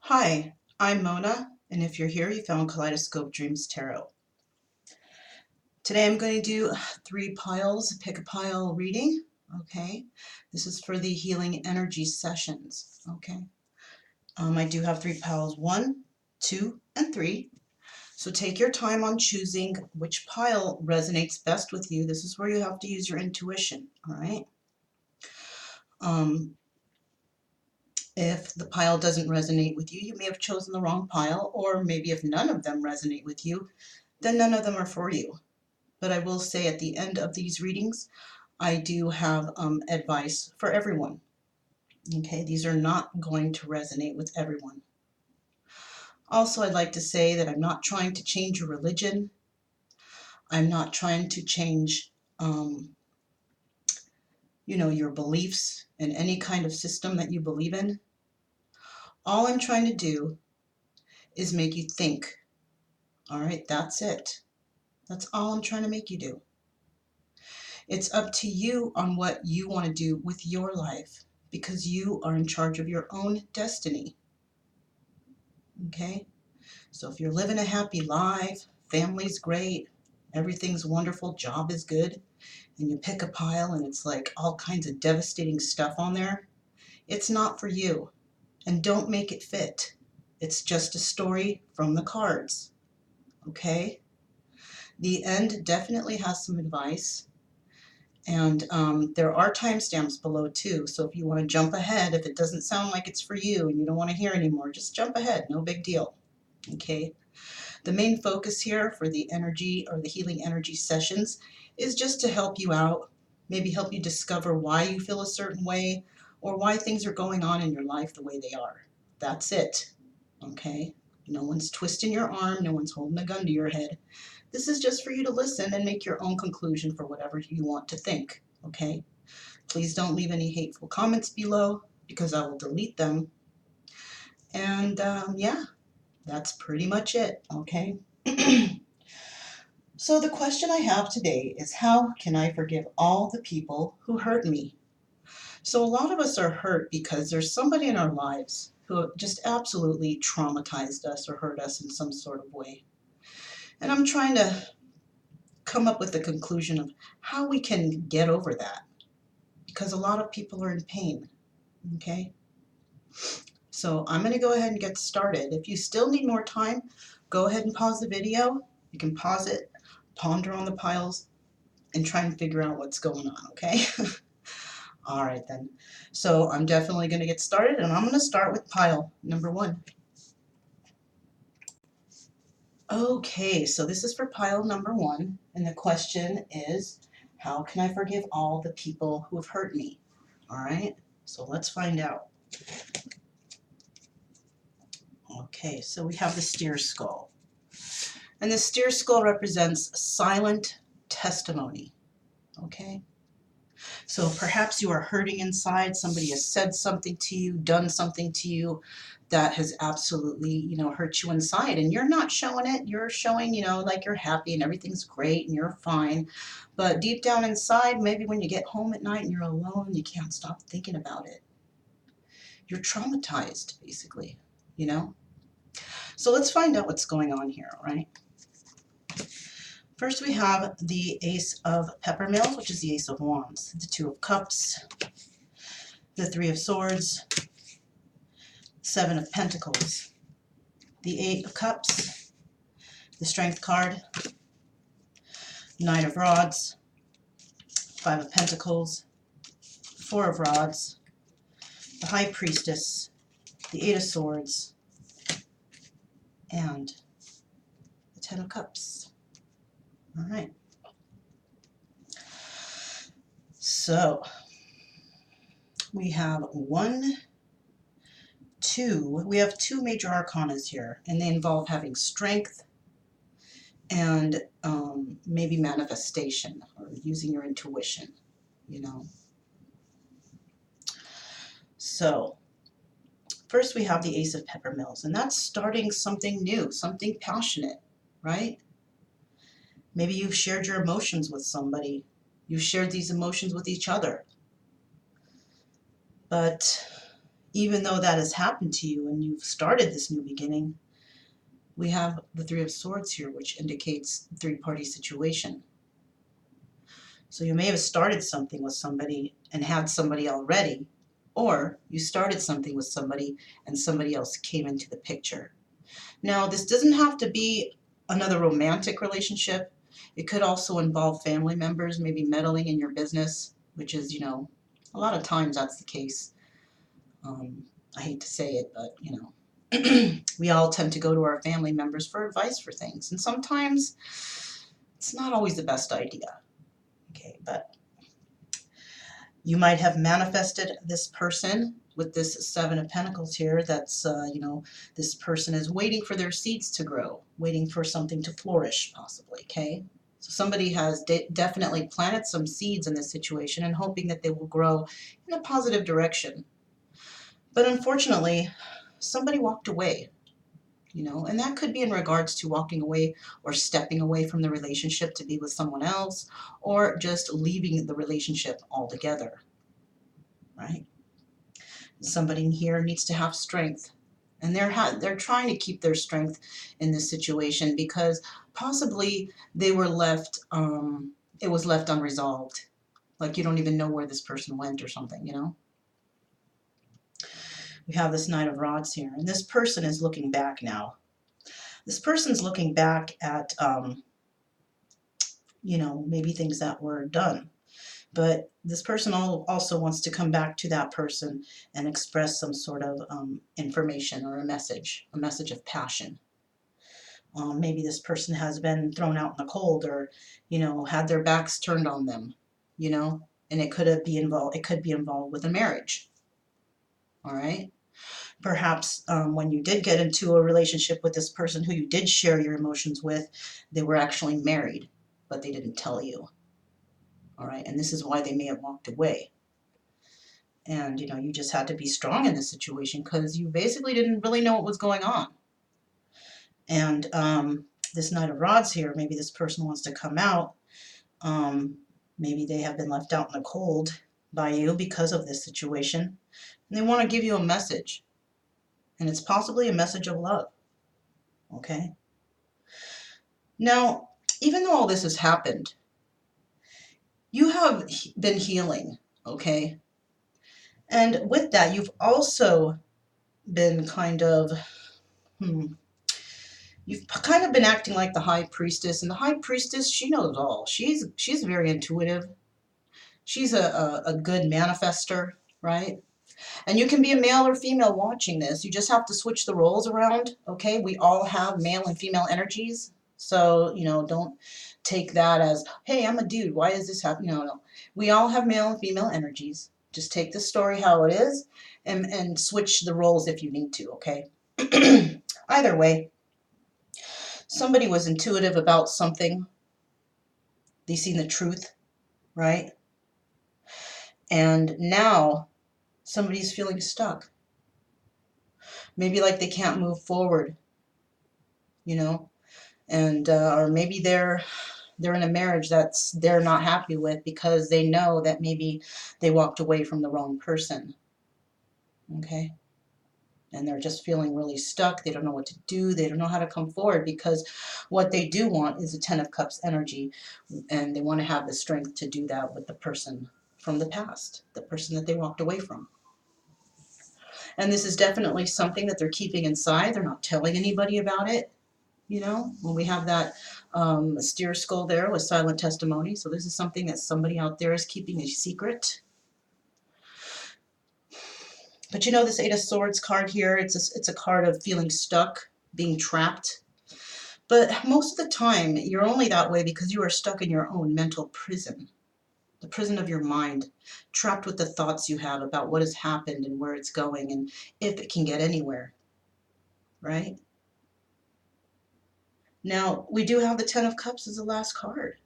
Hi, I'm Mona, and if you're here, you found Kaleidoscope Dreams Tarot. Today I'm going to do 3 piles, pick a pile reading, okay? This is for the healing energy sessions, okay? I do have 3 piles, 1, 2, and 3. So take your time on choosing which pile resonates best with you. This is where you have to use your intuition, all right? If the pile doesn't resonate with you, you may have chosen the wrong pile, or maybe if none of them resonate with you, then none of them are for you. But I will say at the end of these readings, I do have advice for everyone. Okay, these are not going to resonate with everyone. Also, I'd like to say that I'm not trying to change your religion. I'm not trying to change, your beliefs in any kind of system that you believe in. All I'm trying to do is make you think. All right, that's it. That's all I'm trying to make you do. It's up to you on what you want to do with your life because you are in charge of your own destiny. Okay? So if you're living a happy life, family's great, everything's wonderful, job is good, and you pick a pile and it's like all kinds of devastating stuff on there, it's not for you. And don't make it fit. It's just a story from the cards. Okay? The end definitely has some advice. And there are timestamps below too, so if you want to jump ahead, if it doesn't sound like it's for you and you don't want to hear anymore, just jump ahead, no big deal. Okay? The main focus here for the energy or the healing energy sessions is just to help you out, maybe help you discover why you feel a certain way or why things are going on in your life the way they are. That's it. Okay? No one's twisting your arm, no one's holding a gun to your head. This is just for you to listen and make your own conclusion for whatever you want to think, okay? Please don't leave any hateful comments below because I will delete them. And yeah, that's pretty much it, okay? So the question I have today is, how can I forgive all the people who hurt me? So a lot of us are hurt because there's somebody in our lives who just absolutely traumatized us or hurt us in some sort of way. And I'm trying to come up with the conclusion of how we can get over that, because a lot of people are in pain, okay? So I'm going to go ahead and get started. If you still need more time, go ahead and pause the video. You can pause it, ponder on the piles, and try and figure out what's going on, okay? All right then. So I'm definitely going to get started, and I'm going to start with pile number 1. Okay, so this is for pile number 1, and the question is, how can I forgive all the people who have hurt me? All right, so let's find out. Okay, so we have the steer skull. And the steer skull represents silent testimony. Okay? So perhaps you are hurting inside. Somebody has said something to you, done something to you that has absolutely, hurt you inside. And you're not showing it. You're showing, like you're happy and everything's great and you're fine. But deep down inside, maybe when you get home at night and you're alone, you can't stop thinking about it. You're traumatized, basically, So let's find out what's going on here, all right? First we have the Ace of Peppermills, which is the Ace of Wands, the Two of Cups, the Three of Swords, Seven of Pentacles, the Eight of Cups, the Strength card, Nine of Rods, Five of Pentacles, Four of Rods, the High Priestess, the Eight of Swords, and the Ten of Cups. All right. So we have we have 2 major arcanas here, and they involve having strength and maybe manifestation or using your intuition, So first we have the Ace of Peppermills, and that's starting something new, something passionate, right? Maybe you've shared your emotions with somebody. You've shared these emotions with each other. But even though that has happened to you and you've started this new beginning, we have the Three of Swords here, which indicates three-party situation. So you may have started something with somebody and had somebody already, or you started something with somebody and somebody else came into the picture. Now, this doesn't have to be another romantic relationship. It could also involve family members, maybe meddling in your business, which is, a lot of times that's the case. I hate to say it, but, we all tend to go to our family members for advice for things. And sometimes it's not always the best idea. Okay, but you might have manifested this person with this Seven of Pentacles here. That's, this person is waiting for their seeds to grow, waiting for something to flourish, possibly, okay? So somebody has definitely planted some seeds in this situation and hoping that they will grow in a positive direction. But unfortunately, somebody walked away, and that could be in regards to walking away or stepping away from the relationship to be with someone else, or just leaving the relationship altogether, right? Somebody in here needs to have strength, and they're trying to keep their strength in this situation because possibly they were left, it was left unresolved. Like you don't even know where this person went or something. We have this Knight of Rods here, and this person is looking back now. This person's looking back at, maybe things that were done. But this person also wants to come back to that person and express some sort of information or a message of passion. Maybe this person has been thrown out in the cold, or, had their backs turned on them, and it could be involved with a marriage. All right. Perhaps when you did get into a relationship with this person who you did share your emotions with, they were actually married, but they didn't tell you. All right. And this is why they may have walked away. And, you just had to be strong in this situation because you basically didn't really know what was going on. And this Knight of Rods here, maybe this person wants to come out. Maybe they have been left out in the cold by you because of this situation. And they want to give you a message. And it's possibly a message of love. Okay? Now, even though all this has happened, you have been healing. Okay? And with that, you've also been kind of, you've kind of been acting like the High Priestess. And the High Priestess, she knows all. She's very intuitive. She's a good manifester, right? And you can be a male or female watching this. You just have to switch the roles around, okay? We all have male and female energies. So, don't take that as, hey, I'm a dude. Why is this happening? No. We all have male and female energies. Just take the story how it is and switch the roles if you need to, okay? Either way, somebody was intuitive about something. They seen the truth, right? And now somebody's feeling stuck. Maybe like they can't move forward, and or maybe they're in a marriage that's they're not happy with because they know that maybe they walked away from the wrong person. Okay? And they're just feeling really stuck. They don't know what to do. They don't know how to come forward because what they do want is a Ten of Cups energy, and they want to have the strength to do that with the person from the past, the person that they walked away from. And this is definitely something that they're keeping inside. They're not telling anybody about it. When we have that steer skull there with silent testimony. So this is something that somebody out there is keeping a secret. But this Eight of Swords card here, it's a card of feeling stuck, being trapped. But most of the time, you're only that way because you are stuck in your own mental prison. The prison of your mind, trapped with the thoughts you have about what has happened and where it's going and if it can get anywhere, right? Now, we do have the Ten of Cups as the last card.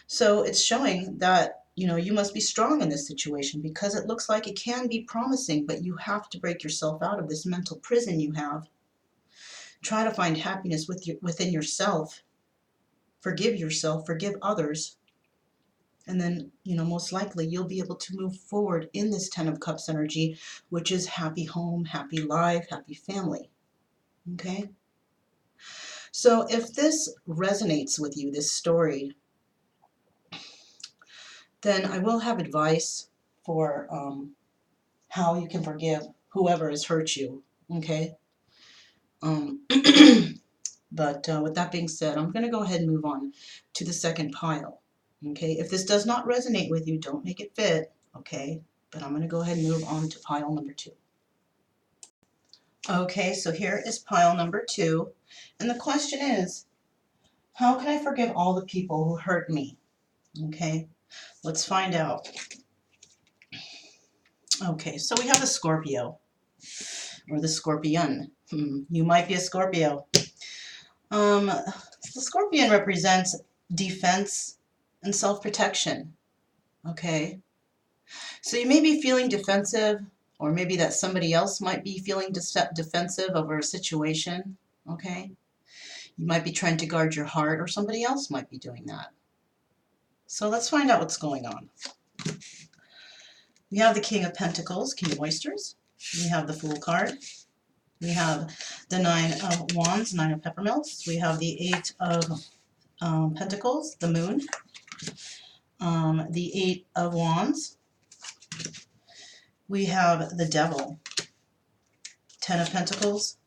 So it's showing that, you must be strong in this situation because it looks like it can be promising, but you have to break yourself out of this mental prison you have. Try to find happiness within yourself. Forgive yourself, forgive others, And then, most likely you'll be able to move forward in this Ten of Cups energy, which is happy home, happy life, happy family. Okay? So if this resonates with you, this story, then I will have advice for how you can forgive whoever has hurt you. Okay? Um, but with that being said, I'm going to go ahead and move on to the second pile. Okay? If this does not resonate with you, don't make it fit. Okay? But I'm going to go ahead and move on to pile number 2. Okay, so here is pile number 2. And the question is, how can I forgive all the people who hurt me? Okay, let's find out. Okay, so we have the Scorpio, or the Scorpion. You might be a Scorpio. The Scorpion represents defense and self-protection. Okay, so you may be feeling defensive, or maybe that somebody else might be feeling defensive over a situation. Okay, you might be trying to guard your heart, or somebody else might be doing that. So let's find out what's going on. We have the King of Pentacles, King of Oysters. We have the Fool card. We have the 9 of Wands, 9 of Peppermills. We have the 8 of Pentacles, the Moon. The 8 of Wands. We have the Devil, 10 of Pentacles,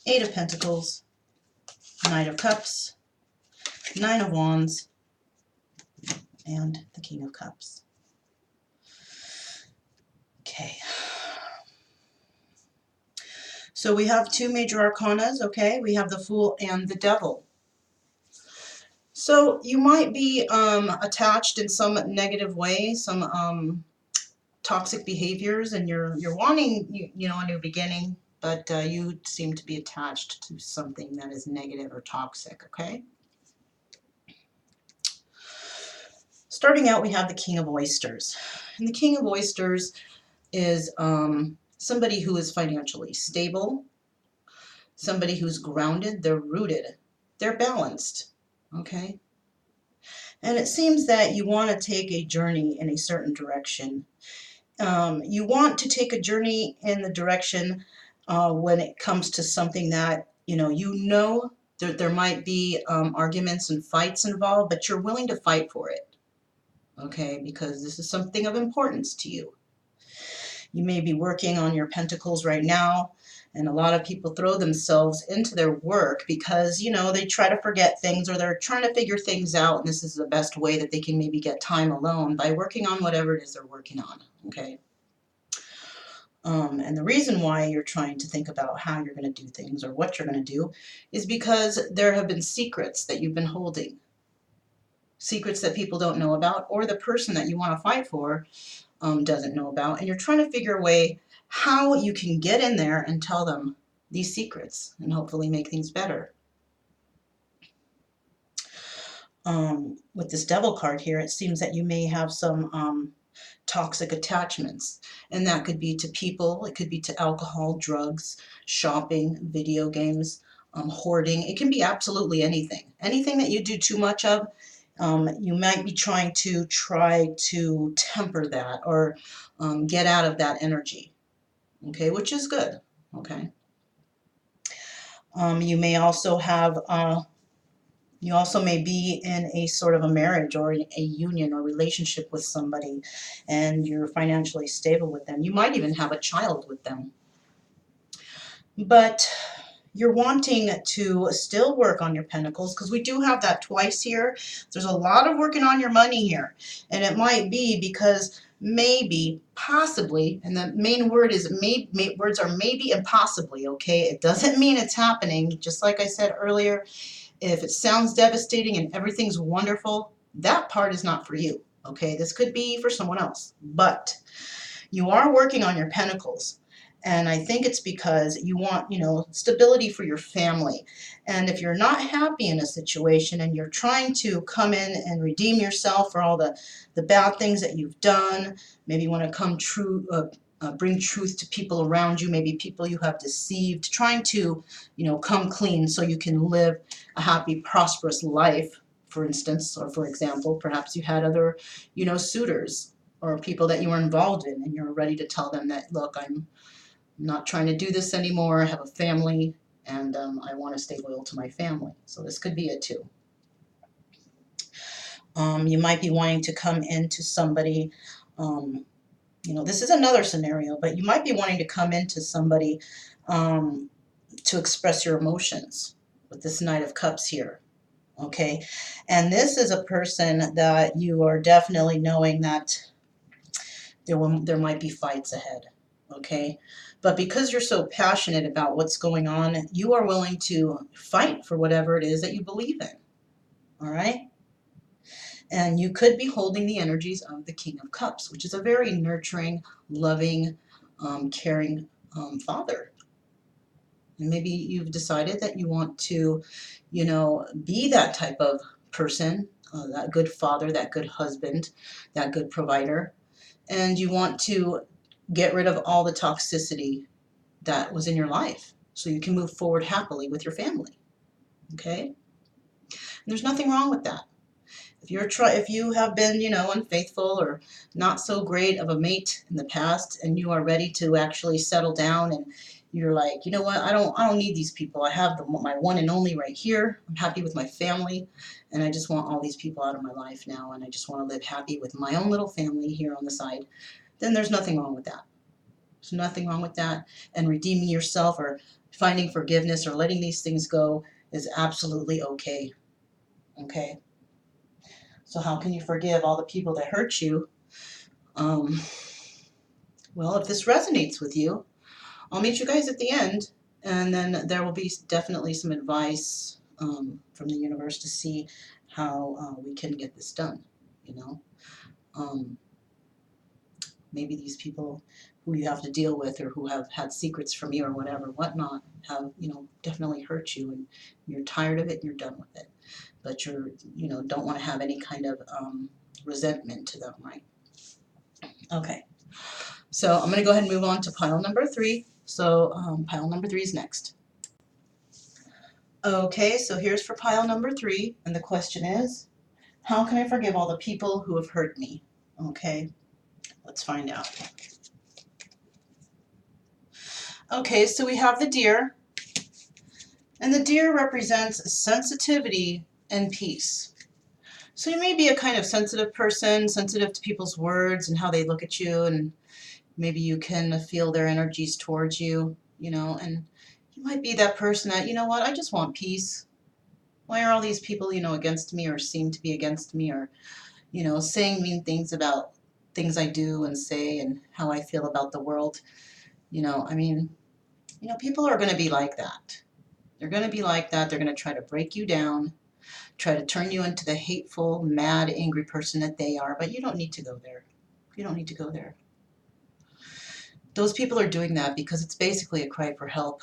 8 of Pentacles, Knight of Cups, 9 of Wands, and the King of Cups. Okay. So we have 2 major arcanas, okay? We have the Fool and the Devil. So you might be attached in some negative way, some toxic behaviors, and you're wanting a new beginning, but you seem to be attached to something that is negative or toxic, okay? Starting out, we have the King of Oysters. And the King of Oysters is somebody who is financially stable, somebody who's grounded, they're rooted, they're balanced, okay? And it seems that you want to take a journey in a certain direction. You want to take a journey in the direction when it comes to something that, there might be arguments and fights involved, but you're willing to fight for it, okay, because this is something of importance to you. You may be working on your pentacles right now, and a lot of people throw themselves into their work because, they try to forget things, or they're trying to figure things out, and this is the best way that they can maybe get time alone by working on whatever it is they're working on, okay? And the reason why you're trying to think about how you're going to do things or what you're going to do is because there have been secrets that you've been holding. Secrets that people don't know about, or the person that you want to fight for doesn't know about, and you're trying to figure a way how you can get in there and tell them these secrets and hopefully make things better. With this Devil card here, it seems that you may have some toxic attachments, and that could be to people, it could be to alcohol, drugs, shopping, video games, hoarding. It can be absolutely anything. Anything that you do too much of, you might be trying to temper that, or get out of that energy, okay, which is good, okay. You may also have you also may be in a sort of a marriage or a union or relationship with somebody, and you're financially stable with them. You might even have a child with them. But you're wanting to still work on your pentacles, because we do have that twice here. There's a lot of working on your money here. And it might be because maybe, possibly, and the main word is words are maybe and possibly, okay? It doesn't mean it's happening. Just like I said earlier, if it sounds devastating and everything's wonderful, that part is not for you, okay? This could be for someone else. But you are working on your pentacles. And I think it's because you want, stability for your family. And if you're not happy in a situation and you're trying to come in and redeem yourself for all the bad things that you've done, maybe you want to bring truth to people around you, maybe people you have deceived, trying to, come clean so you can live a happy, prosperous life for instance, or for example, perhaps you had other, suitors or people that you were involved in, and you're ready to tell them that, look, I'm not trying to do this anymore. I have a family, and I want to stay loyal to my family. So this could be it too. You might be wanting to come into somebody, this is another scenario, but you might be wanting to come into somebody to express your emotions with this Knight of Cups here. Okay, and this is a person that you are definitely knowing that there might be fights ahead. Okay, but because you're so passionate about what's going on, you are willing to fight for whatever it is that you believe in. All right, and you could be holding the energies of the King of Cups, which is a very nurturing, loving, caring father. And maybe you've decided that you want to, be that type of person, that good father, that good husband, that good provider. And you want to get rid of all the toxicity that was in your life so you can move forward happily with your family. Okay? And there's nothing wrong with that. If you have been, unfaithful or not so great of a mate in the past, and you are ready to actually settle down, and you're like, you know what, I don't need these people. I have my one and only right here. I'm happy with my family, and I just want all these people out of my life now, and I just want to live happy with my own little family here on the side. Then there's nothing wrong with that. There's nothing wrong with that. And redeeming yourself or finding forgiveness or letting these things go is absolutely okay. Okay? So how can you forgive all the people that hurt you? Well, if this resonates with you, I'll meet you guys at the end, and then there will be definitely some advice from the universe to see how we can get this done, you know. Maybe these people who you have to deal with or who have had secrets from you or whatever, whatnot, have, definitely hurt you, and you're tired of it and you're done with it. But don't want to have any kind of resentment to them, right? Okay. So I'm going to go ahead and move on to pile number 3. So pile number 3 is next. Okay, so here's for pile number 3, and the question is, how can I forgive all the people who have hurt me? Okay, let's find out. Okay, so we have the deer, and the deer represents sensitivity and peace. So you may be a kind of sensitive person, sensitive to people's words and how they look at you, and maybe you can feel their energies towards you, and you might be that person that, you know what, I just want peace. Why are all these people, against me or seem to be against me, or, saying mean things about things I do and say and how I feel about the world? People are going to be like that. They're going to be like that. They're going to try to break you down, try to turn you into the hateful, mad, angry person that they are, but you don't need to go there. You don't need to go there. Those people are doing that because it's basically a cry for help.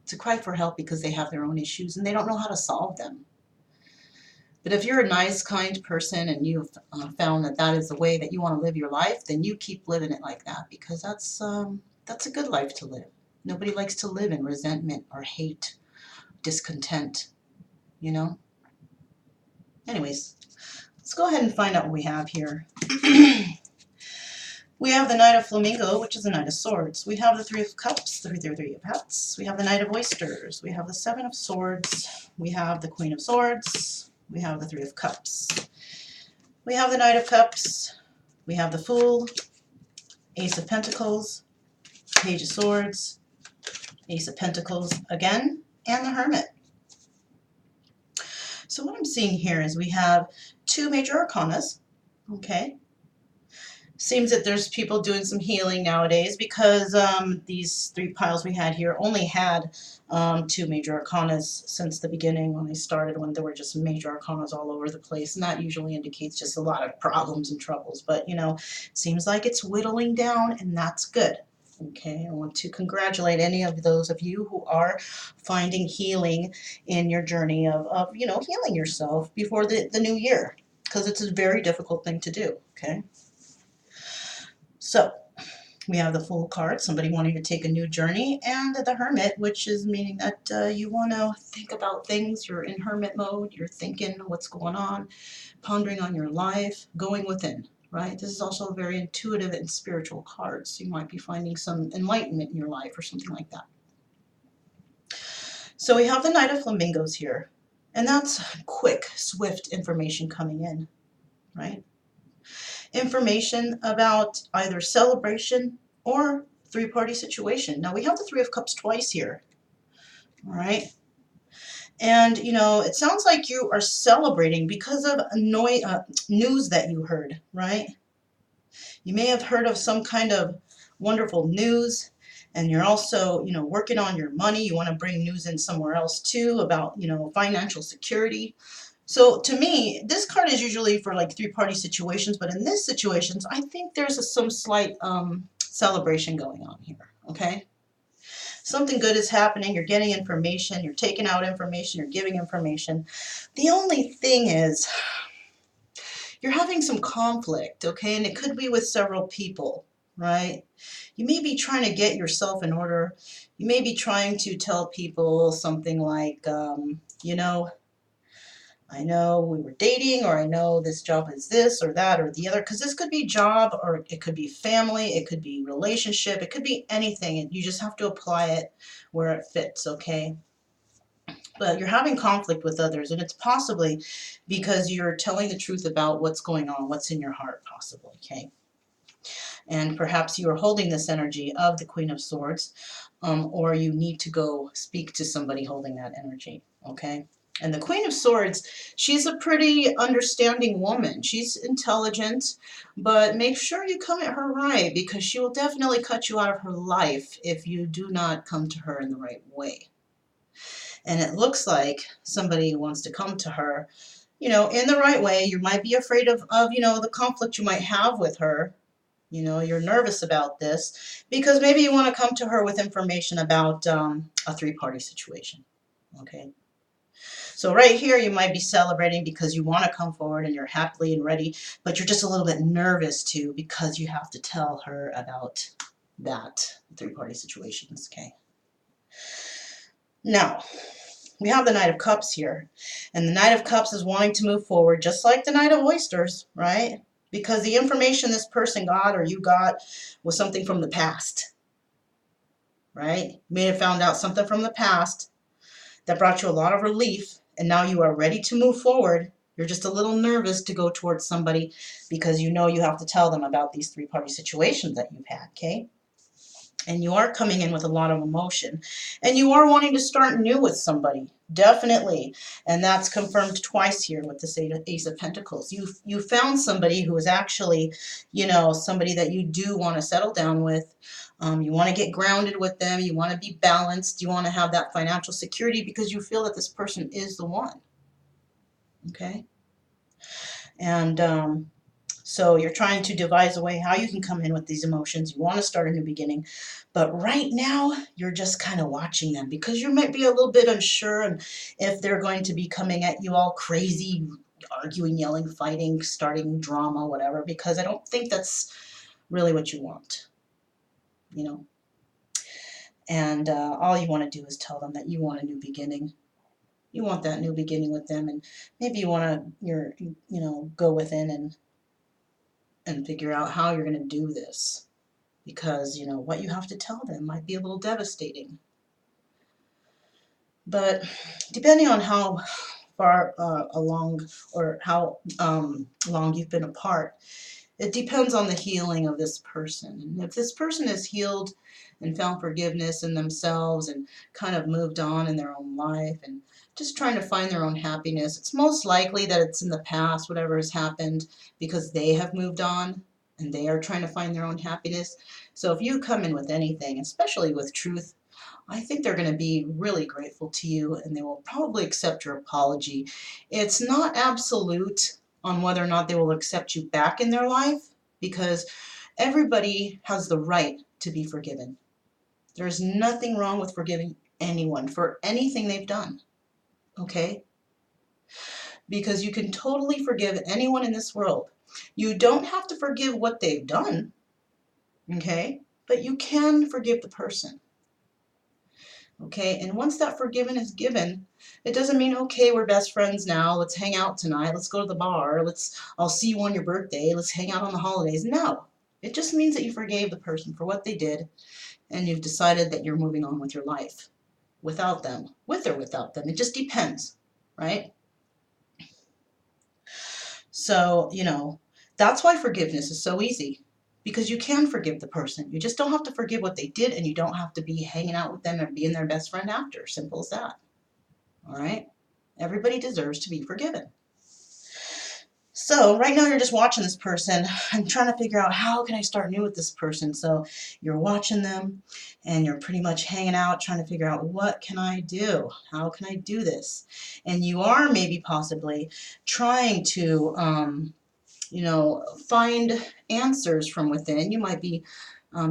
It's a cry for help because they have their own issues and they don't know how to solve them. But if you're a nice, kind person and you've found that that is the way that you want to live your life, then you keep living it like that, because that's a good life to live. Nobody likes to live in resentment or hate, discontent, Anyways, let's go ahead and find out what we have here. We have the Knight of Flamingo, which is the Knight of Swords. We have the Three of Cups, the Three of Hats. We have the Knight of Oysters. We have the Seven of Swords. We have the Queen of Swords. We have the Three of Cups. We have the Knight of Cups. We have the Fool, Ace of Pentacles, Page of Swords, Ace of Pentacles again, and the Hermit. So what I'm seeing here is we have 2 major arcanas, okay? Seems that there's people doing some healing nowadays, because these 3 piles we had here only had 2 major arcanas since the beginning when they started, when there were just major arcanas all over the place. And that usually indicates just a lot of problems and troubles. But, seems like it's whittling down, and that's good. Okay, I want to congratulate any of those of you who are finding healing in your journey of healing yourself before the new year, because it's a very difficult thing to do, okay? So, We have the Fool card, somebody wanting to take a new journey, and the Hermit, which is meaning that you want to think about things. You're in hermit mode, you're thinking what's going on, pondering on your life, going within, right? This is also a very intuitive and spiritual card, so you might be finding some enlightenment in your life or something like that. So we have the Knight of Flamingos here, and that's quick, swift information coming in, right? Information about either celebration or three-party situation. Now we have the Three of Cups twice here, all right? And, you know, it sounds like you are celebrating because of news that you heard, right? You may have heard of some kind of wonderful news, and you're also, you know, working on your money. You want to bring news in somewhere else too about, you know, financial security. So to me, this card is usually for like three-party situations, but in this situations, I think there's some slight celebration going on here, okay? Something good is happening, you're getting information, you're taking out information, you're giving information. The only thing is, you're having some conflict, okay? And it could be with several people, right? You may be trying to get yourself in order. You may be trying to tell people something like, you know, I know we were dating, or I know this job is this or that or the other, because this could be job, or it could be family, it could be relationship, it could be anything, and you just have to apply it where it fits, okay? But you're having conflict with others, and it's possibly because you're telling the truth about what's going on, what's in your heart, possibly, okay? And perhaps you are holding this energy of the Queen of Swords, or you need to go speak to somebody holding that energy, okay? And the Queen of Swords, she's a pretty understanding woman. She's intelligent, but make sure you come at her right, because she will definitely cut you out of her life if you do not come to her in the right way. And it looks like somebody wants to come to her, you know, in the right way. You might be afraid of you know, the conflict you might have with her. You know, you're nervous about this because maybe you want to come to her with information about a three-party situation, okay? So right here, you might be celebrating because you want to come forward and you're happily and ready, but you're just a little bit nervous too because you have to tell her about that three-party situations, okay? Now, we have the Knight of Cups here, and the Knight of Cups is wanting to move forward just like the Knight of Oysters, right? Because the information this person got or you got was something from the past, right? You may have found out something from the past that brought you a lot of relief, and now you are ready to move forward. You're just a little nervous to go towards somebody because you know you have to tell them about these three-party situations that you've had, okay? And you are coming in with a lot of emotion, and you are wanting to start new with somebody, definitely. And that's confirmed twice here with this Ace of Pentacles. You found somebody who is actually, you know, somebody that you do want to settle down with. You want to get grounded with them. You want to be balanced. You want to have that financial security because you feel that this person is the one. Okay? And so you're trying to devise a way how you can come in with these emotions. You want to start a new beginning. But right now, you're just kind of watching them because you might be a little bit unsure and if they're going to be coming at you all crazy, arguing, yelling, fighting, starting drama, whatever, because I don't think that's really what you want, you know. And all you want to do is tell them that you want a new beginning. You want that new beginning with them, and maybe you want to, you know, go within and figure out how you're going to do this, because you know what you have to tell them might be a little devastating. But depending on how far along or how long you've been apart, it depends on the healing of this person. And if this person is healed and found forgiveness in themselves and kind of moved on in their own life and just trying to find their own happiness, it's most likely that it's in the past, whatever has happened, because they have moved on and they are trying to find their own happiness. So if you come in with anything, especially with truth, I think they're going to be really grateful to you, and they will probably accept your apology. It's not absolute on whether or not they will accept you back in their life, because everybody has the right to be forgiven. There's nothing wrong with forgiving anyone for anything they've done, okay? Because you can totally forgive anyone in this world. You don't have to forgive what they've done, okay? but you can forgive the person. Okay, and once that forgiven is given, it doesn't mean, okay, we're best friends now, let's hang out tonight, let's go to the bar, I'll see you on your birthday, let's hang out on the holidays. No, it just means that you forgave the person for what they did, and you've decided that you're moving on with your life without them, with or without them. It just depends, right? So, that's why forgiveness is so easy, because you can forgive the person. You just don't have to forgive what they did, and you don't have to be hanging out with them and being their best friend after. Simple as that. All right? Everybody deserves to be forgiven. So right now you're just watching this person and trying to figure out, how can I start new with this person? So you're watching them and you're pretty much hanging out trying to figure out, what can I do? How can I do this? And you are maybe possibly trying to find answers from within. You might be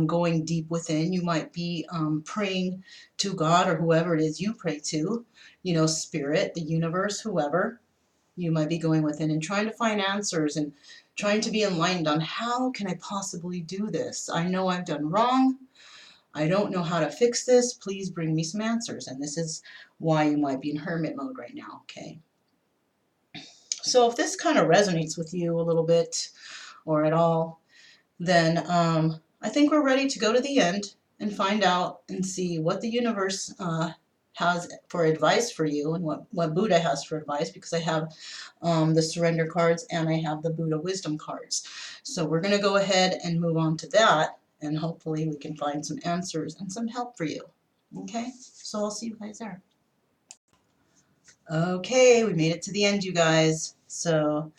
going deep within. You might be praying to God or whoever it is you pray to, spirit, the universe, whoever. You might be going within and trying to find answers and trying to be enlightened on, how can I possibly do this? I know I've done wrong. I don't know how to fix this. Please bring me some answers. And this is why you might be in hermit mode right now, okay? So if this kind of resonates with you a little bit or at all, then I think we're ready to go to the end and find out and see what the universe has for advice for you, and what Buddha has for advice, because I have the surrender cards and I have the Buddha wisdom cards. So we're going to go ahead and move on to that, and hopefully we can find some answers and some help for you. Okay, so I'll see you guys there. Okay, we made it to the end, you guys. So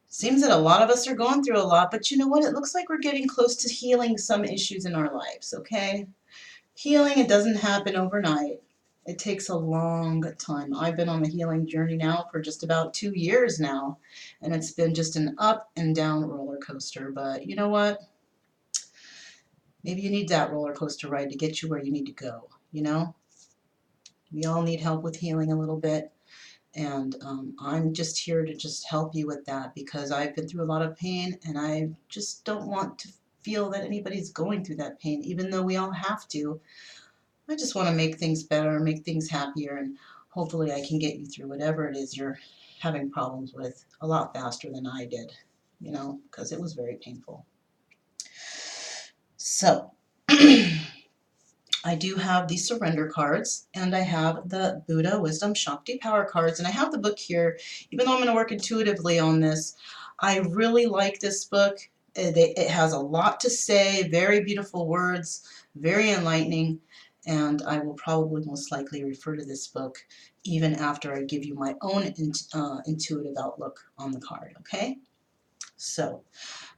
seems that a lot of us are going through a lot, but you know what? It looks like we're getting close to healing some issues in our lives, okay? Healing, it doesn't happen overnight. It takes a long time. I've been on the healing journey now for just about 2 years now, and it's been just an up and down roller coaster. But you know what? Maybe you need that roller coaster ride to get you where you need to go, We all need help with healing a little bit. And I'm just here to just help you with that, because I've been through a lot of pain, and I just don't want to feel that anybody's going through that pain, even though we all have to. I just want to make things better, make things happier, and hopefully I can get you through whatever it is you're having problems with a lot faster than I did, because it was very painful. So I do have the surrender cards, and I have the Buddha Wisdom Shakti Power cards, and I have the book here. Even though I'm going to work intuitively on this, I really like this book. It has a lot to say, very beautiful words, very enlightening, and I will probably most likely refer to this book even after I give you my own intuitive outlook on the card, okay? So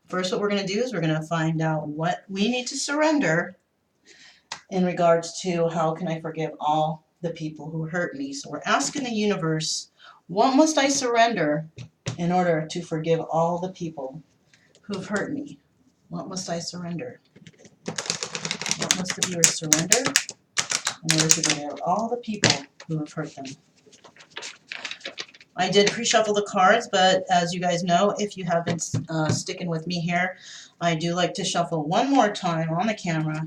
first what we're going to do is we're going to find out what we need to surrender in regards to, how can I forgive all the people who hurt me. So we're asking the universe, what must I surrender in order to forgive all the people who've hurt me? What must I surrender? What must the viewers surrender in order to forgive all the people who have hurt them? I did pre-shuffle the cards, but as you guys know, if you have been sticking with me here, I do like to shuffle one more time on the camera,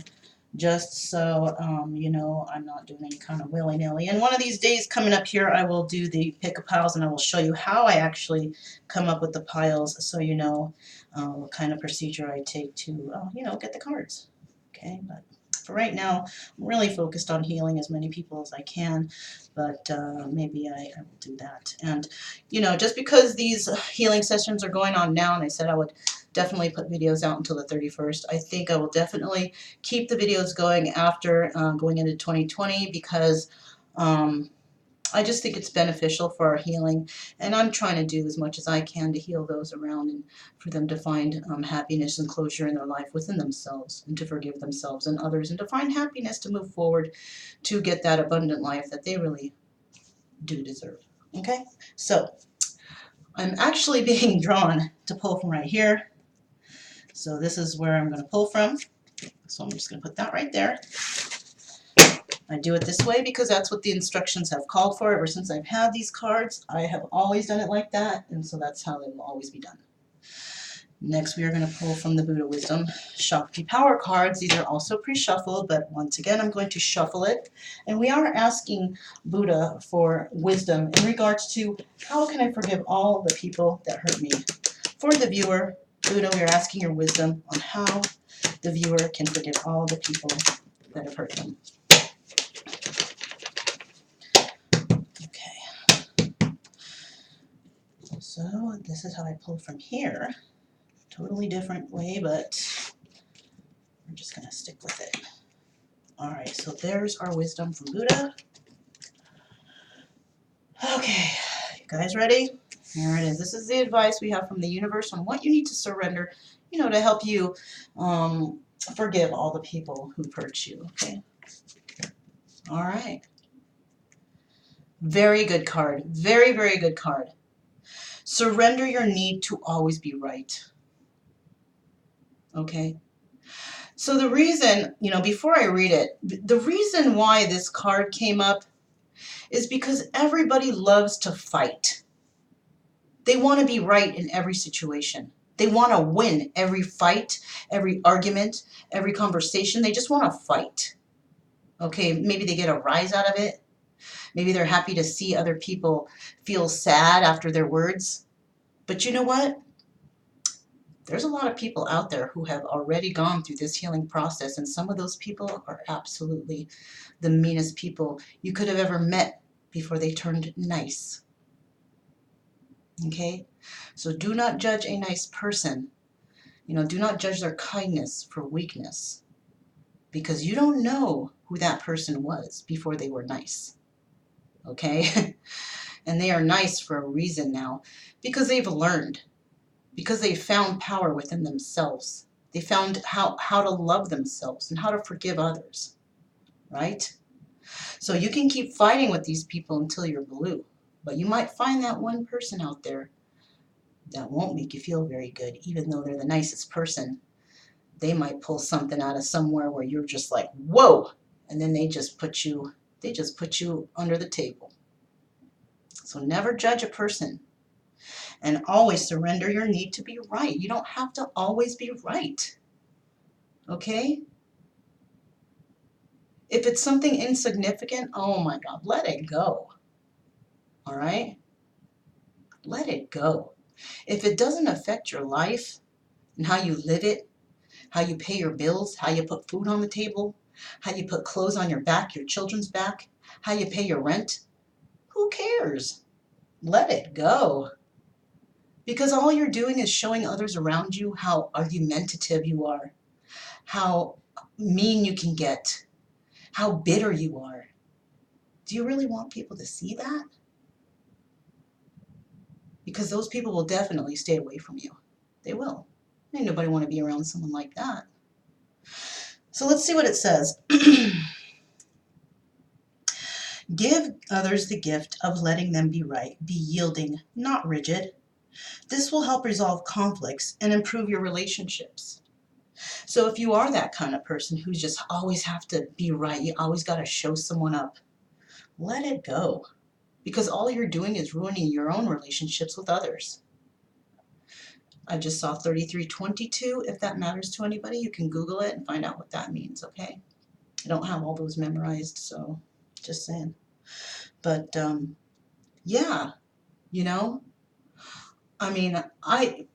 just so I'm not doing any kind of willy-nilly. And one of these days coming up here, I will do the pick a piles, and I will show you how I actually come up with the piles, so you know what kind of procedure I take to get the cards. Okay, but for right now, I'm really focused on healing as many people as I can, but maybe I will do that. And just because these healing sessions are going on now, and I said I would definitely put videos out until the 31st, I think I will definitely keep the videos going after going into 2020, because I just think it's beneficial for our healing, and I'm trying to do as much as I can to heal those around, and for them to find happiness and closure in their life within themselves, and to forgive themselves and others, and to find happiness to move forward to get that abundant life that they really do deserve. Okay, so I'm actually being drawn to pull from right here. So this is where I'm going to pull from. So I'm just going to put that right there. I do it this way because that's what the instructions have called for. Ever since I've had these cards, I have always done it like that, and so that's how they will always be done. Next, we are going to pull from the Buddha Wisdom Shakti Power cards. These are also pre-shuffled, but once again, I'm going to shuffle it. And we are asking Buddha for wisdom in regards to how can I forgive all the people that hurt me. For the viewer, Buddha, we are asking your wisdom on how the viewer can forgive all the people that have hurt them. Okay. So this is how I pull from here. Totally different way, but we're just going to stick with it. All right, so there's our wisdom from Buddha. Okay, you guys ready? Here it is. This is the advice we have from the universe on what you need to surrender, to help you forgive all the people who hurt you, okay? All right. Very good card. Very, very good card. Surrender your need to always be right. Okay? So the reason, before I read it, the reason why this card came up is because everybody loves to fight. They want to be right in every situation. They want to win every fight, every argument, every conversation. They just want to fight. Okay, maybe they get a rise out of it. Maybe they're happy to see other people feel sad after their words. But you know what? There's a lot of people out there who have already gone through this healing process, and some of those people are absolutely the meanest people you could have ever met before they turned nice. Okay? So do not judge a nice person. Do not judge their kindness for weakness, because you don't know who that person was before they were nice. Okay? And they are nice for a reason now, because they've learned, because they found power within themselves. They found how to love themselves and how to forgive others, right? So you can keep fighting with these people until you're blue, but you might find that one person out there that won't make you feel very good, even though they're the nicest person. They might pull something out of somewhere where you're just like, whoa, and then they just put you under the table. So never judge a person, and always surrender your need to be right. You don't have to always be right. Okay? If it's something insignificant, oh my God, let it go. All right? Let it go. If it doesn't affect your life and how you live it, how you pay your bills, how you put food on the table, how you put clothes on your back, your children's back, how you pay your rent, who cares? Let it go. Because all you're doing is showing others around you how argumentative you are, how mean you can get, how bitter you are. Do you really want people to see that? Because those people will definitely stay away from you. They will. Ain't nobody want to be around someone like that. So let's see what it says. Give others the gift of letting them be right. Be yielding, not rigid. This will help resolve conflicts and improve your relationships. So if you are that kind of person who just always have to be right, you always got to show someone up, let it go. Because all you're doing is ruining your own relationships with others. I just saw 3322. If that matters to anybody, you can Google it and find out what that means, okay? I don't have all those memorized, so just saying. But yeah, I mean, I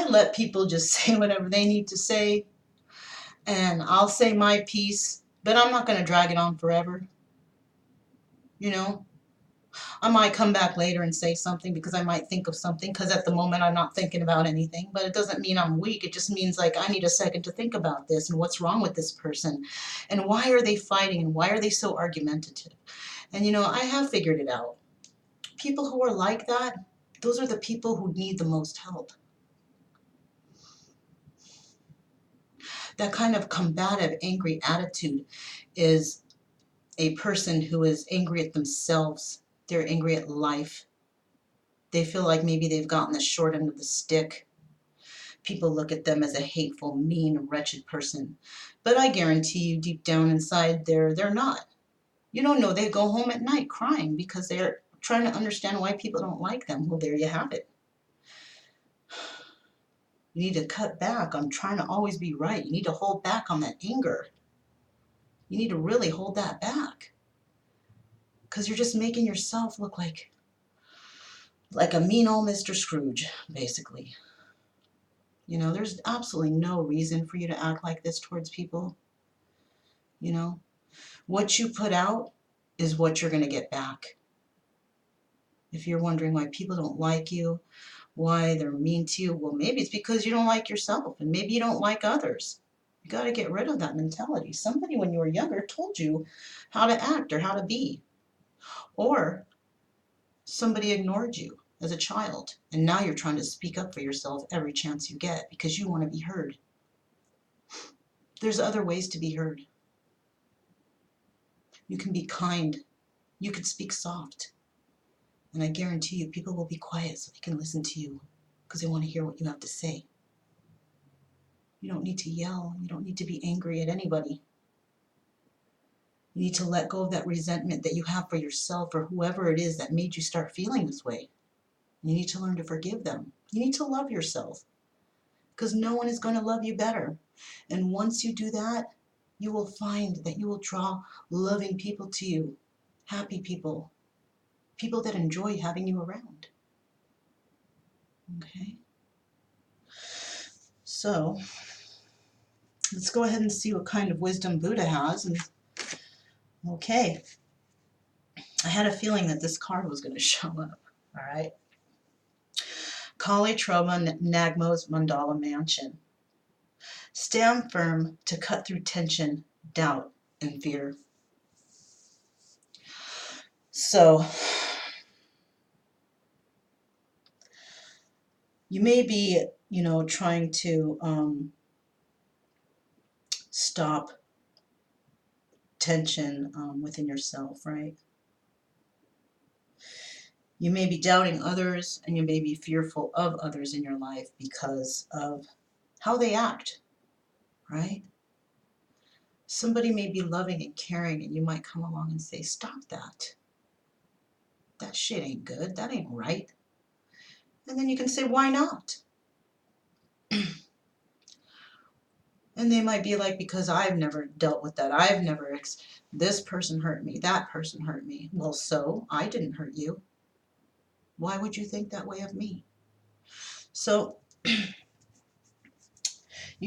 let people just say whatever they need to say, and I'll say my piece, but I'm not going to drag it on forever. I might come back later and say something because I might think of something, because at the moment I'm not thinking about anything, but it doesn't mean I'm weak. It just means like I need a second to think about this and what's wrong with this person and why are they fighting and why are they so argumentative. And I have figured it out. People who are like that, those are the people who need the most help. That kind of combative, angry attitude is a person who is angry at themselves. They're angry at life. They feel like maybe they've gotten the short end of the stick. People look at them as a hateful, mean, wretched person. But I guarantee you deep down inside they're not. You don't know. They go home at night crying because they're trying to understand why people don't like them. Well, there you have it. You need to cut back on trying to always be right. You need to hold back on that anger. You need to really hold that back, because you're just making yourself look like a mean old Mr. Scrooge, basically. You know, there's absolutely no reason for you to act like this towards people. You know, what you put out is what you're going to get back. If you're wondering why people don't like you, why they're mean to you, well, maybe it's because you don't like yourself, and maybe you don't like others. You got to get rid of that mentality. Somebody, when you were younger, told you how to act or how to be, or somebody ignored you as a child, and now you're trying to speak up for yourself every chance you get because you want to be heard. There's other ways to be heard. You can be kind. You can speak soft. And I guarantee you, people will be quiet so they can listen to you because they want to hear what you have to say. You don't need to yell. You don't need to be angry at anybody. You need to let go of that resentment that you have for yourself or whoever it is that made you start feeling this way. You need to learn to forgive them. You need to love yourself, because no one is going to love you better. And once you do that, you will find that you will draw loving people to you, happy people, people that enjoy having you around. Okay? So, let's go ahead and see what kind of wisdom Buddha has. And okay, I had a feeling that this card was going to show up. All right. Kali Troma Nagmo's Mandala Mansion. Stand firm to cut through tension, doubt, and fear. So, you may be, trying to stop tension within yourself, right? You may be doubting others, and you may be fearful of others in your life because of how they act, right? Somebody may be loving and caring, and you might come along and say, stop that. That shit ain't good. That ain't right. And then you can say, why not? And they might be like, because I've never dealt with that. This person hurt me. That person hurt me. Well, so I didn't hurt you. Why would you think that way of me? So you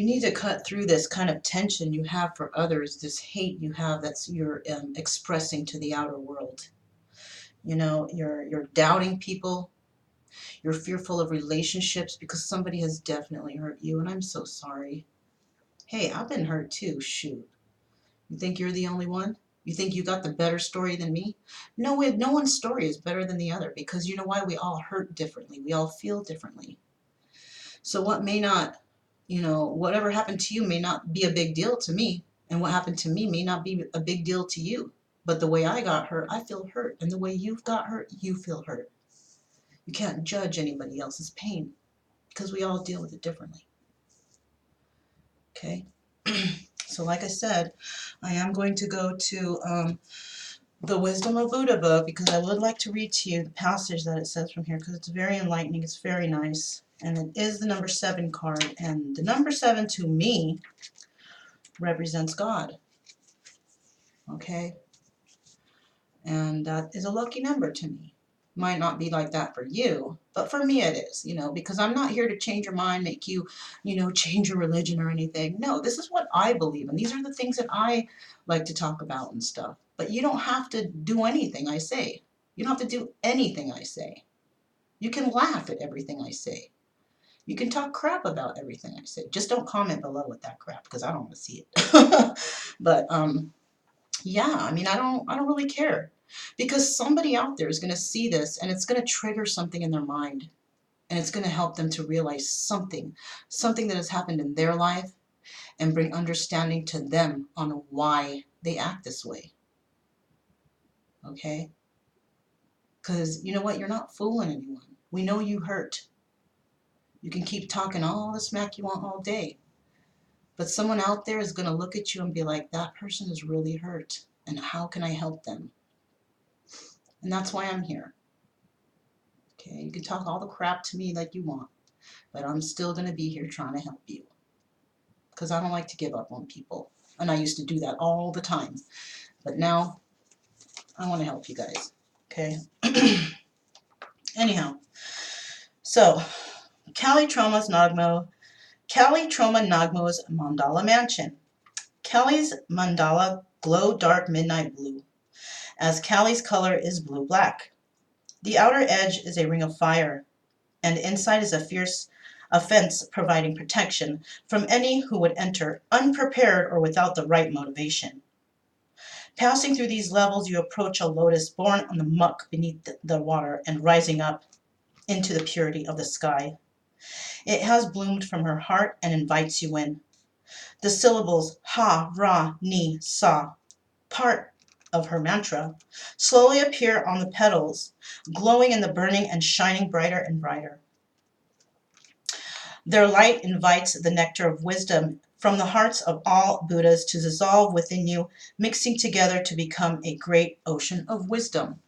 need to cut through this kind of tension you have for others, this hate you have you're expressing to the outer world. You're doubting people. You're fearful of relationships because somebody has definitely hurt you, and I'm so sorry. Hey, I've been hurt too, shoot. You think you're the only one? You think you got the better story than me? No, no one's story is better than the other, because you know why? We all hurt differently. We all feel differently. So whatever happened to you may not be a big deal to me, and what happened to me may not be a big deal to you. But the way I got hurt, I feel hurt, and the way you've got hurt, you feel hurt. You can't judge anybody else's pain because we all deal with it differently. Okay? So like I said, I am going to go to the Wisdom of Buddha book, because I would like to read to you the passage that it says from here, because it's very enlightening. It's very nice. And it is the number 7 card. And the number 7 to me represents God. Okay? And that is a lucky number to me. Might not be like that for you, but for me it is, because I'm not here to change your mind, make you, change your religion or anything. No, this is what I believe, and these are the things that I like to talk about and stuff. But you don't have to do anything I say. You don't have to do anything I say. You can laugh at everything I say. You can talk crap about everything I say. Just don't comment below with that crap, because I don't want to see it. But yeah, I don't really care, because somebody out there is going to see this, and it's going to trigger something in their mind, and it's going to help them to realize something that has happened in their life, and bring understanding to them on why they act this way. Okay? Because you know what? You're not fooling anyone. We know you hurt. You can keep talking all the smack you want all day, but someone out there is going to look at you and be like, that person is really hurt, and how can I help them? And that's why I'm here. Okay, you can talk all the crap to me like you want, but I'm still going to be here trying to help you because I don't like to give up on people. And I used to do that all the time. But now I want to help you guys. Okay? Anyhow, so Kali Trauma Nagmo's Mandala Mansion. Kali's mandala glow dark midnight blue, as Kali's color is blue-black. The outer edge is a ring of fire, and inside is a fence providing protection from any who would enter unprepared or without the right motivation. Passing through these levels, you approach a lotus born on the muck beneath the water and rising up into the purity of the sky. It has bloomed from her heart and invites you in. The syllables ha, ra, ni, sa, part of her mantra, slowly appear on the petals, glowing in the burning and shining brighter and brighter. Their light invites the nectar of wisdom from the hearts of all Buddhas to dissolve within you, mixing together to become a great ocean of wisdom.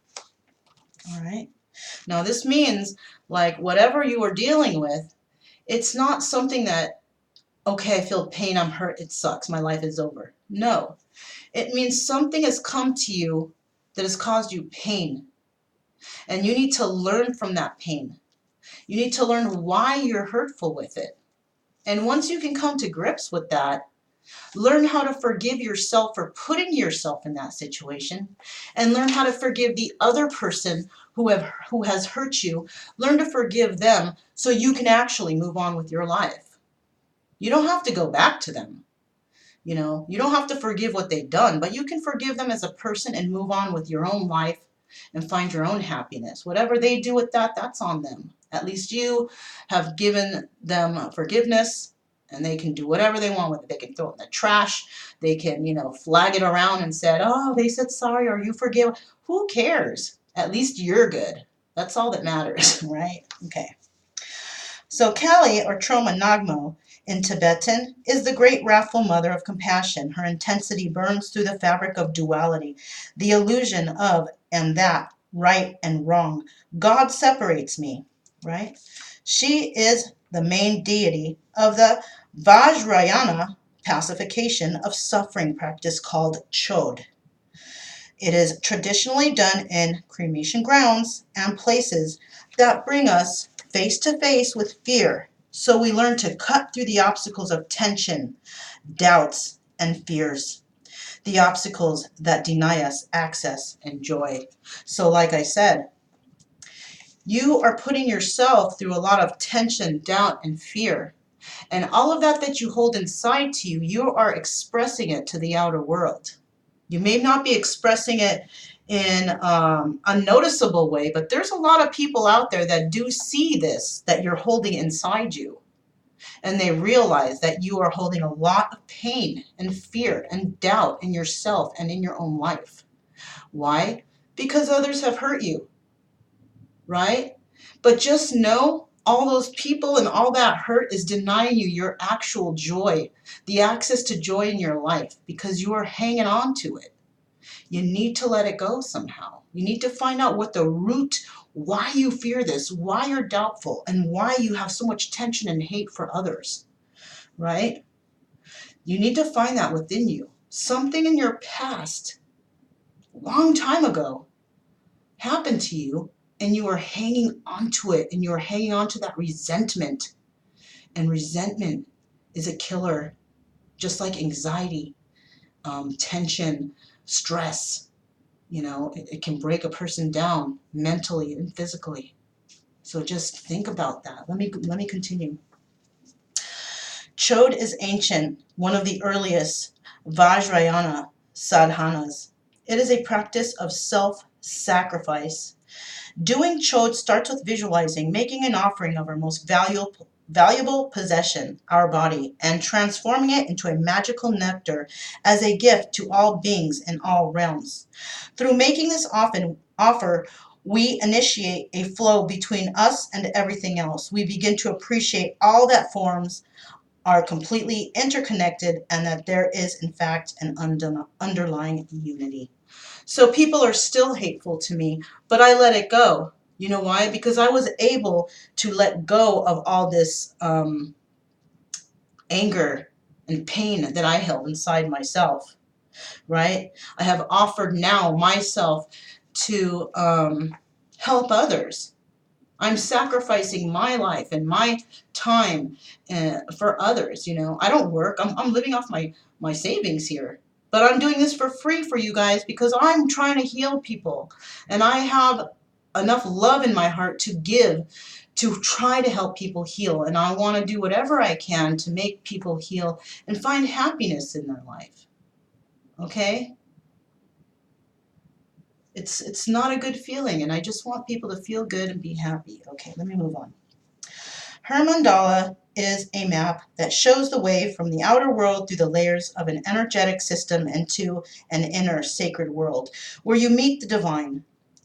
All right. Now this means, like, whatever you are dealing with, it's not something that, okay, I feel pain, I'm hurt, it sucks, my life is over. No. It means something has come to you that has caused you pain. And you need to learn from that pain. You need to learn why you're hurtful with it. And once you can come to grips with that, learn how to forgive yourself for putting yourself in that situation, and learn how to forgive the other person who has hurt you. Learn to forgive them so you can actually move on with your life. You don't have to go back to them. You know, you don't have to forgive what they've done, but you can forgive them as a person and move on with your own life and find your own happiness. Whatever they do with that, that's on them. At least you have given them forgiveness, and they can do whatever they want with it. They can throw it in the trash. They can, flag it around and said, oh, they said sorry, or you forgive. Who cares? At least you're good. That's all that matters, right? Okay. So Kali, or Troma Nagmo in Tibetan, is the great wrathful mother of compassion. Her intensity burns through the fabric of duality, the illusion of and that, right and wrong. God separates me, right? She is the main deity of the Vajrayana pacification of suffering practice called Chod. It is traditionally done in cremation grounds and places that bring us face to face with fear. So we learn to cut through the obstacles of tension, doubts, and fears. The obstacles that deny us access and joy. So like I said, you are putting yourself through a lot of tension, doubt, and fear. And all of that you hold inside to you, you are expressing it to the outer world. You may not be expressing it in a noticeable way, but there's a lot of people out there that do see this, that you're holding inside you. And they realize that you are holding a lot of pain and fear and doubt in yourself and in your own life. Why? Because others have hurt you, right? But just know all those people and all that hurt is denying you your actual joy, the access to joy in your life, because you are hanging on to it. You need to let it go somehow. You need to find out what the root, why you fear this, why you're doubtful, and why you have so much tension and hate for others, right? You need to find that within you. Something in your past, long time ago, happened to you, and you are hanging onto it, and you are hanging on to that resentment. And resentment is a killer, just like anxiety, tension, stress. It can break a person down mentally and physically. So just think about that. Let me continue. Chod is ancient, one of the earliest Vajrayana sadhanas. It is a practice of self-sacrifice. Doing Chod starts with visualizing, making an offering of our most valuable possession, our body, and transforming it into a magical nectar as a gift to all beings in all realms. Through making this offer, we initiate a flow between us and everything else. We begin to appreciate all that forms are completely interconnected and that there is, in fact, an underlying unity. So people are still hateful to me, but I let it go. You know why? Because I was able to let go of all this anger and pain that I held inside myself, right? I have offered now myself to help others. I'm sacrificing my life and my time for others, you know. I don't work. I'm living off my savings here. But I'm doing this for free for you guys because I'm trying to heal people. And I have enough love in my heart to give, to try to help people heal. And I want to do whatever I can to make people heal and find happiness in their life. Okay? It's not a good feeling, and I just want people to feel good and be happy. Okay, let me move on. Her mandala is a map that shows the way from the outer world through the layers of an energetic system into an inner sacred world where you meet the divine.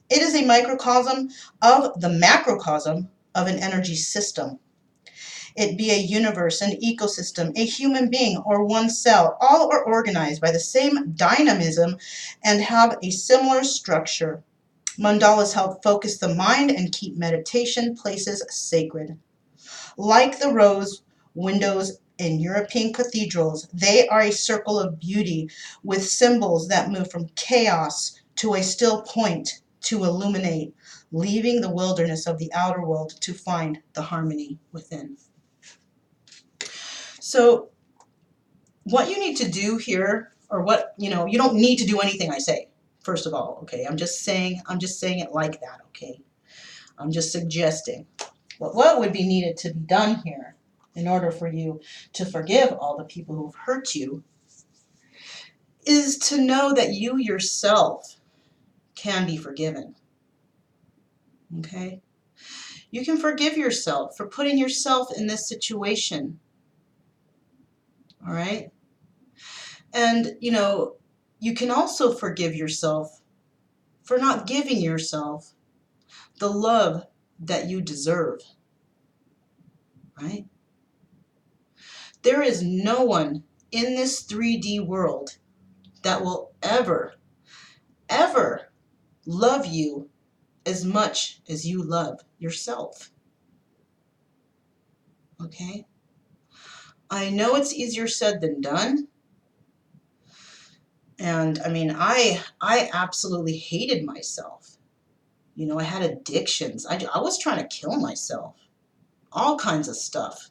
It is a microcosm of the macrocosm of an energy system. It be a universe, an ecosystem, a human being, or one cell, all are organized by the same dynamism and have a similar structure. Mandalas help focus the mind and keep meditation places sacred. Like the rose windows in European cathedrals, they are a circle of beauty with symbols that move from chaos to a still point to illuminate, leaving the wilderness of the outer world to find the harmony within. So what you need to do here, or what, you know, you don't need to do anything I say, first of all, okay? I'm just saying it like that, okay? I'm just suggesting. What would be needed to be done here in order for you to forgive all the people who've hurt you is to know that you yourself can be forgiven, okay? You can forgive yourself for putting yourself in this situation, all right? And, you know, you can also forgive yourself for not giving yourself the love that you deserve, right? There is no one in this 3D world that will ever, ever love you as much as you love yourself, okay? I know it's easier said than done. And I mean, I absolutely hated myself. You know, I had addictions. I was trying to kill myself. All kinds of stuff.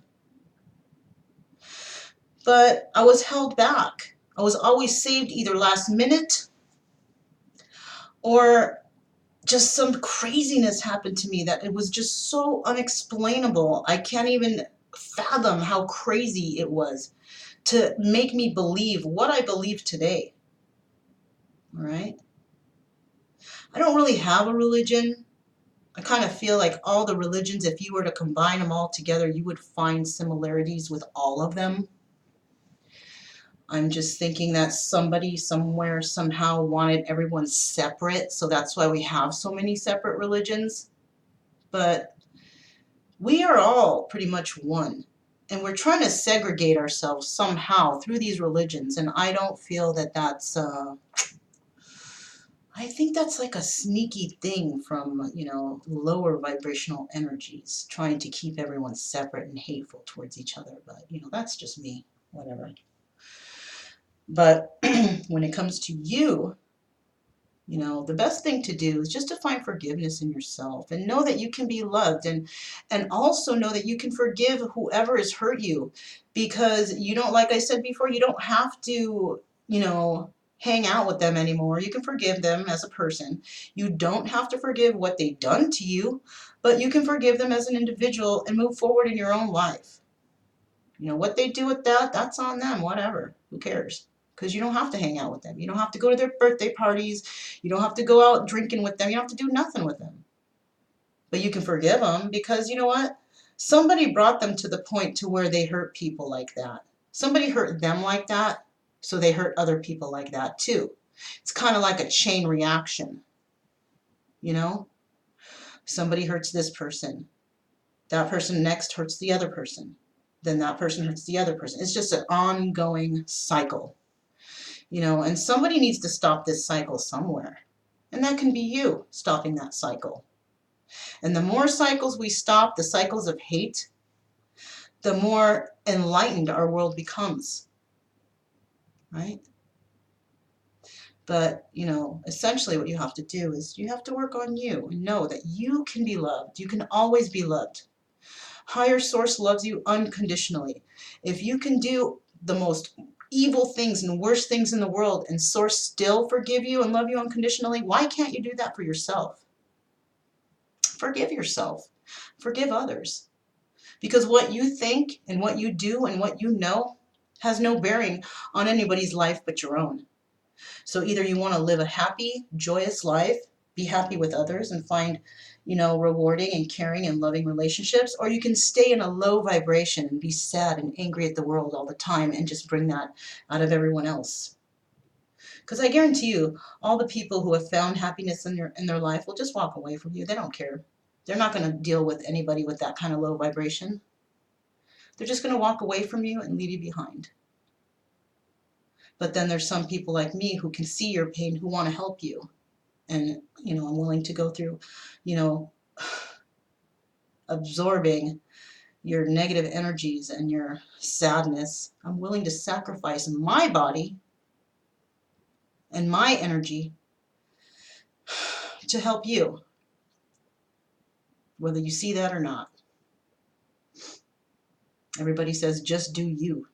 But I was held back. I was always saved either last minute or just some craziness happened to me that it was just so unexplainable. I can't even fathom how crazy it was to make me believe what I believe today. All right? I don't really have a religion. I kind of feel like all the religions, if you were to combine them all together, you would find similarities with all of them. I'm just thinking that somebody somewhere somehow wanted everyone separate, so that's why we have so many separate religions. But we are all pretty much one. And we're trying to segregate ourselves somehow through these religions, and I don't feel that that's I think that's like a sneaky thing from, you know, lower vibrational energies, trying to keep everyone separate and hateful towards each other. But, you know, that's just me, whatever. But when it comes to you, you know, the best thing to do is just to find forgiveness in yourself and know that you can be loved, and also know that you can forgive whoever has hurt you, because you don't, like I said before, you don't have to, you know, hang out with them anymore. You can forgive them as a person. You don't have to forgive what they've done to you, but you can forgive them as an individual and move forward in your own life. You know, what they do with that, that's on them, whatever. Who cares? Because you don't have to hang out with them. You don't have to go to their birthday parties. You don't have to go out drinking with them. You don't have to do nothing with them. But you can forgive them because, you know what? Somebody brought them to the point to where they hurt people like that. Somebody hurt them like that, so they hurt other people like that too. It's kind of like a chain reaction, you know? Somebody hurts this person. That person next hurts the other person. Then that person hurts the other person. It's just an ongoing cycle, you know, and somebody needs to stop this cycle somewhere. And that can be you stopping that cycle. And the more cycles we stop, the cycles of hate, the more enlightened our world becomes, right? But, you know, essentially what you have to do is you have to work on you and know that you can be loved. You can always be loved. Higher source loves you unconditionally. If you can do the most evil things and worst things in the world and source still forgive you and love you unconditionally, why can't you do that for yourself? Forgive yourself. Forgive others. Because what you think and what you do and what you know has no bearing on anybody's life but your own. So either you want to live a happy, joyous life, be happy with others and find, you know, rewarding and caring and loving relationships, or you can stay in a low vibration and be sad and angry at the world all the time and just bring that out of everyone else. Because I guarantee you, all the people who have found happiness in their life will just walk away from you. They don't care. They're not going to deal with anybody with that kind of low vibration. They're just going to walk away from you and leave you behind. But then there's some people like me who can see your pain, who want to help you. And, you know, I'm willing to go through, you know, absorbing your negative energies and your sadness. I'm willing to sacrifice my body and my energy to help you, whether you see that or not. Everybody says, just do you.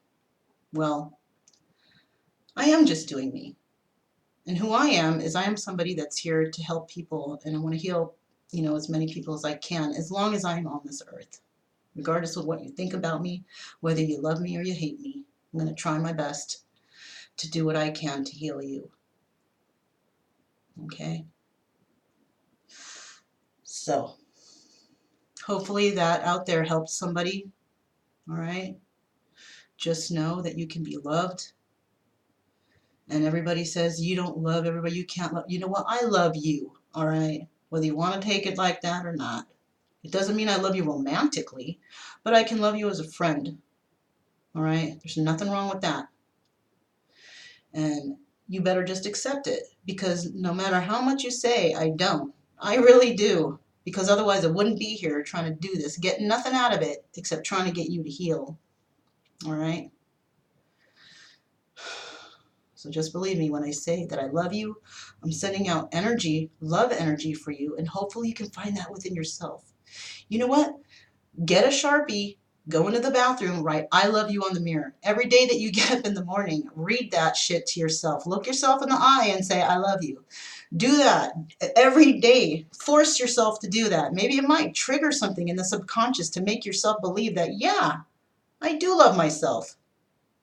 Well, I am just doing me. And who I am is I am somebody that's here to help people, and I want to heal, you know, as many people as I can, as long as I'm on this earth. Regardless of what you think about me, whether you love me or you hate me, I'm going to try my best to do what I can to heal you. Okay? So, hopefully that out there helps somebody. All right? Just know that you can be loved. And everybody says you don't love everybody, you can't love. You know what? I love you. All right? Whether you want to take it like that or not. It doesn't mean I love you romantically, but I can love you as a friend. All right? There's nothing wrong with that. And you better just accept it, because no matter how much you say, I don't. I really do. Because otherwise I wouldn't be here trying to do this, getting nothing out of it except trying to get you to heal. All right? So just believe me when I say that I love you. I'm sending out energy, love energy for you, and hopefully you can find that within yourself. You know what? Get a Sharpie, go into the bathroom, write I love you on the mirror. Every day that you get up in the morning, read that shit to yourself. Look yourself in the eye and say I love you. Do that every day. Force yourself to do that. Maybe it might trigger something in the subconscious to make yourself believe that, yeah, I do love myself.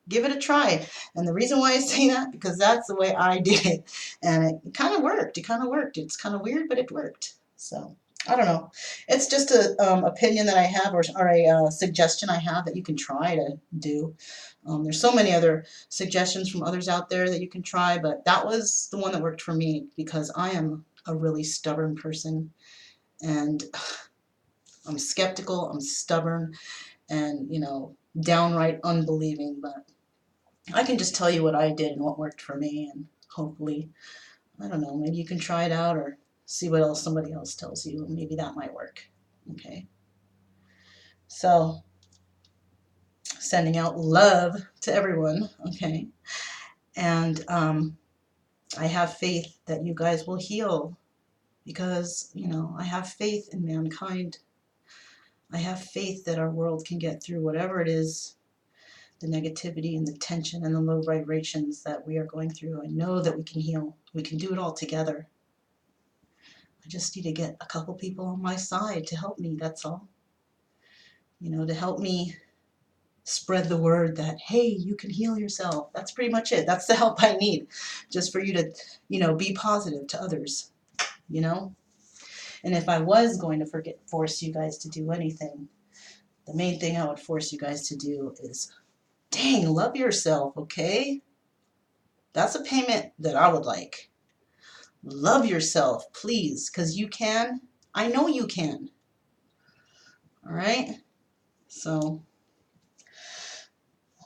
Give it a try. And the reason why I say that, because that's the way I did it. And it kind of worked. It kind of worked. It's kind of weird, but it worked. So, I don't know. It's just a opinion that I have, or a suggestion I have that you can try to do. There's so many other suggestions from others out there that you can try, but that was the one that worked for me because I am a really stubborn person, and I'm skeptical, I'm stubborn, and, you know, downright unbelieving, but I can just tell you what I did and what worked for me, and hopefully, I don't know, maybe you can try it out or see what else somebody else tells you, and maybe that might work. Okay? So, sending out love to everyone, okay? And I have faith that you guys will heal because, you know, I have faith in mankind. I have faith that our world can get through whatever it is, the negativity and the tension and the low vibrations that we are going through. I know that we can heal. We can do it all together. I just need to get a couple people on my side to help me, that's all. You know, to help me spread the word that, hey, you can heal yourself. That's pretty much it. That's the help I need, just for you to, you know, be positive to others, you know? And if I was going to force you guys to do anything, the main thing I would force you guys to do is, dang, love yourself, okay? That's a payment that I would like. Love yourself, please, because you can. I know you can. All right? So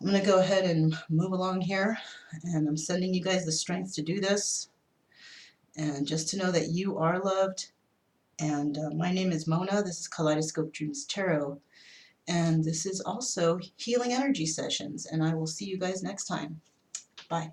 I'm going to go ahead and move along here, and I'm sending you guys the strength to do this, and just to know that you are loved And my name is Mona. This is Kaleidoscope Dreams Tarot. And this is also Healing Energy Sessions. And I will see you guys next time. Bye.